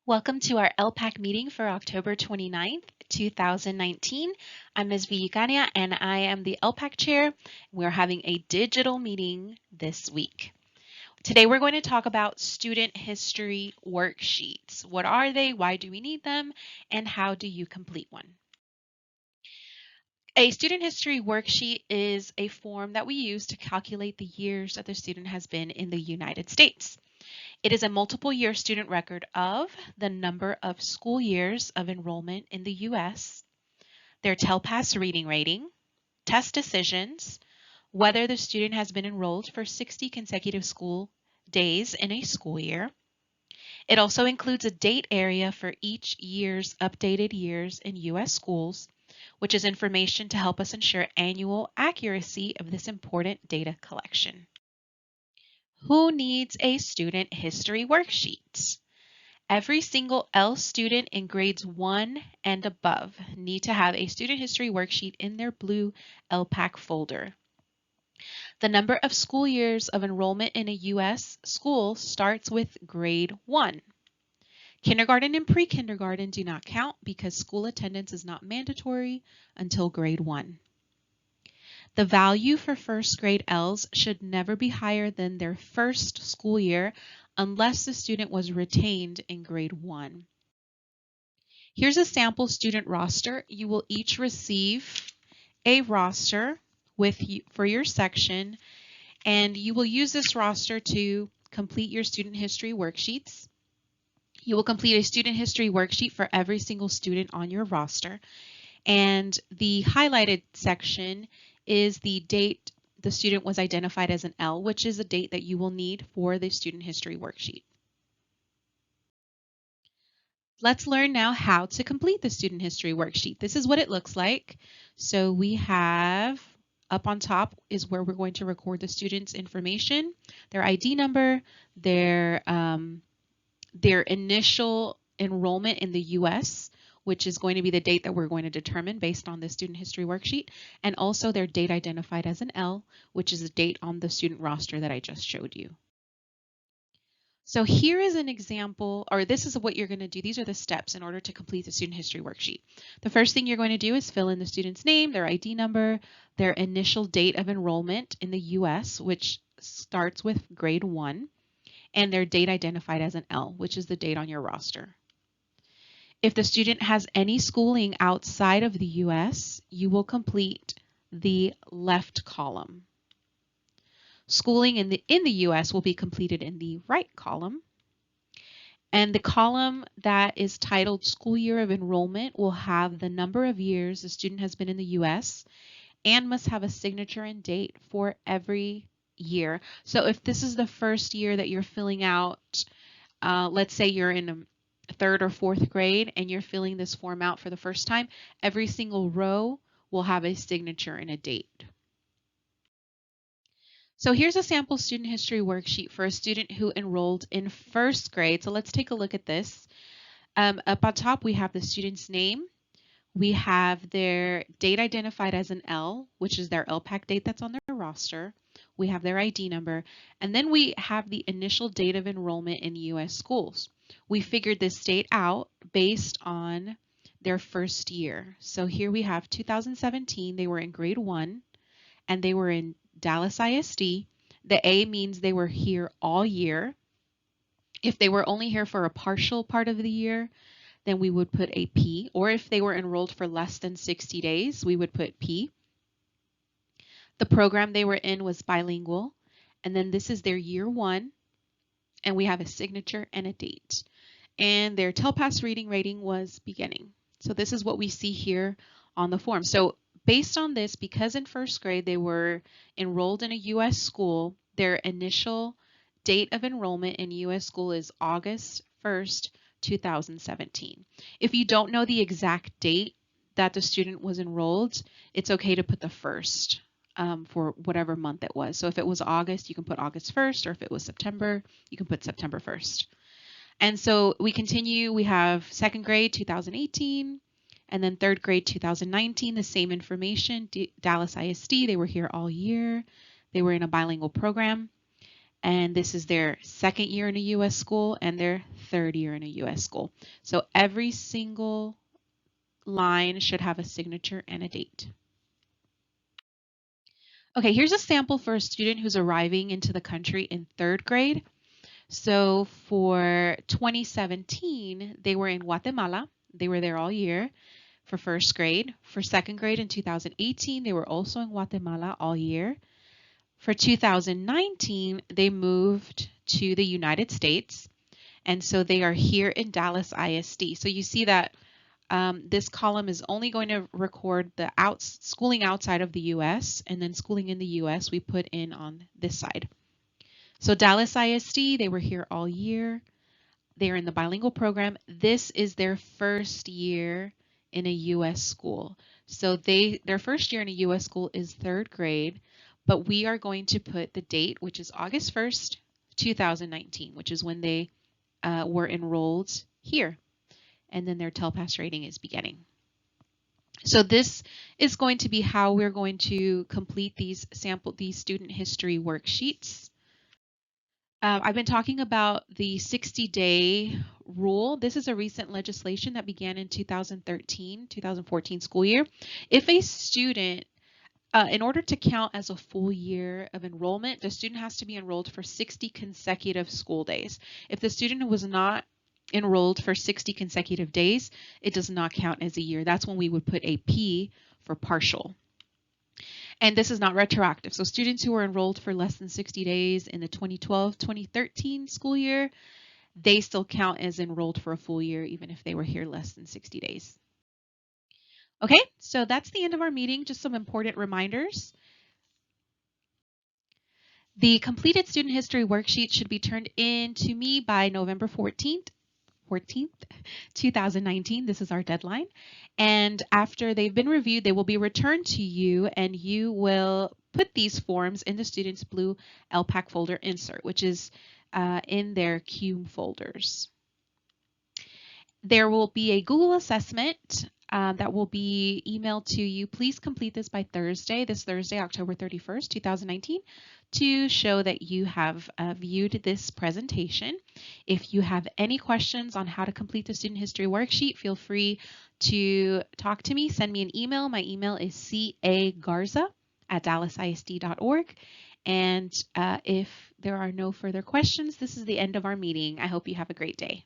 Welcome to our LPAC meeting for October 29th, 2019. I'm Ms. Villagania and I am the LPAC chair. We're having a digital meeting this week. Today we're going to talk about student history worksheets. What are they? Why do we need them? And how do you complete one? A student history worksheet is a form that we use to calculate the years that the student has been in the United States. It is a multiple year student record of the number of school years of enrollment in the U.S., their TELPAS reading rating, test decisions, whether the student has been enrolled for 60 consecutive school days in a school year. It also includes a date area for each year's updated years in U.S. schools, which is information to help us ensure annual accuracy of this important data collection. Who needs a student history worksheet? Every single L student in grades 1 and above need to have a student history worksheet in their blue LPAC folder. The number of school years of enrollment in a U.S. school starts with grade 1. Kindergarten and pre-kindergarten do not count because school attendance is not mandatory until grade 1. The value for first grade Ls should never be higher than their first school year unless the student was retained in grade 1. Here's a sample student roster. You will each receive a roster for your section, and you will use this roster to complete your student history worksheets. You will complete a student history worksheet for every single student on your roster, and the highlighted section is the date the student was identified as an L, which is a date that you will need for the student history worksheet. Let's learn now how to complete the student history worksheet. This is what it looks like. So we have up on top is where we're going to record the student's information, their ID number, their initial enrollment in the U.S., which is going to be the date that we're going to determine based on the student history worksheet, and also their date identified as an L, which is the date on the student roster that I just showed you. So here is an example, or this is what you're going to do. These are the steps in order to complete the student history worksheet. The first thing you're going to do is fill in the student's name, their ID number, their initial date of enrollment in the U.S., which starts with grade 1, and their date identified as an L, which is the date on your roster. If the student has any schooling outside of the U.S., you will complete the left column. Schooling in the U.S. will be completed in the right column. And the column that is titled School Year of Enrollment will have the number of years the student has been in the U.S. and must have a signature and date for every year. So if this is the first year that you're filling out, let's say you're in a third or fourth grade and you're filling this form out for the first time, every single row will have a signature and a date. So here's a sample student history worksheet for a student who enrolled in first grade. So let's take a look at this. Up on top, we have the student's name. We have their date identified as an L, which is their LPAC date that's on their roster. We have their ID number, and then we have the initial date of enrollment in U.S. schools. We figured this date out based on their first year. So here we have 2017, they were in grade 1, and they were in Dallas ISD. The A means they were here all year. If they were only here for a partial part of the year, then we would put a P, or if they were enrolled for less than 60 days, we would put P. The program they were in was bilingual, and then this is their year 1, and we have a signature and a date. And their TELPAS reading rating was beginning. So this is what we see here on the form. So based on this, because in first grade they were enrolled in a U.S. school, their initial date of enrollment in U.S. school is August 1st, 2017. If you don't know the exact date that the student was enrolled, it's okay to put the first for whatever month it was. So if it was August, you can put August 1st, or if it was September, you can put September 1st. And so we continue, we have second grade 2018, and then third grade 2019, the same information, Dallas ISD, they were here all year. They were in a bilingual program. and this is their second year in a U.S. school and their third year in a U.S. school. So every single line should have a signature and a date. Okay, here's a sample for a student who's arriving into the country in third grade. So for 2017, they were in Guatemala. They were there all year for first grade. For second grade in 2018, they were also in Guatemala all year. For 2019, they moved to the United States, and so they are here in Dallas ISD. So you see that this column is only going to record the schooling outside of the U.S., and then schooling in the U.S. we put in on this side. So Dallas ISD, they were here all year. They're in the bilingual program. This is their first year in a U.S. school. So their first year in a U.S. school is third grade, but we are going to put the date, which is August 1st, 2019, which is when they were enrolled here. And then their TELPAS rating is beginning. So this is going to be how we're going to complete these student history worksheets. I've been talking about the 60-day rule. This is a recent legislation that began in 2013-2014 school year. If a student, in order to count as a full year of enrollment, the student has to be enrolled for 60 consecutive school days. If the student was not enrolled for 60 consecutive days, it does not count as a year. That's when we would put a P for partial. And this is not retroactive. So students who were enrolled for less than 60 days in the 2012-2013 school year, they still count as enrolled for a full year, even if they were here less than 60 days. Okay, so that's the end of our meeting. Just some important reminders. The completed student history worksheet should be turned in to me by November 14th, 2019. This is our deadline. And after they've been reviewed, they will be returned to you, and you will put these forms in the student's blue LPAC folder insert, which is in their CUME folders. There will be a Google assessment that will be emailed to you. Please complete this by Thursday, October 31st, 2019, to show that you have viewed this presentation. If you have any questions on how to complete the student history worksheet, feel free to talk to me. Send me an email. My email is cagarza@dallasisd.org. And if there are no further questions, this is the end of our meeting. I hope you have a great day.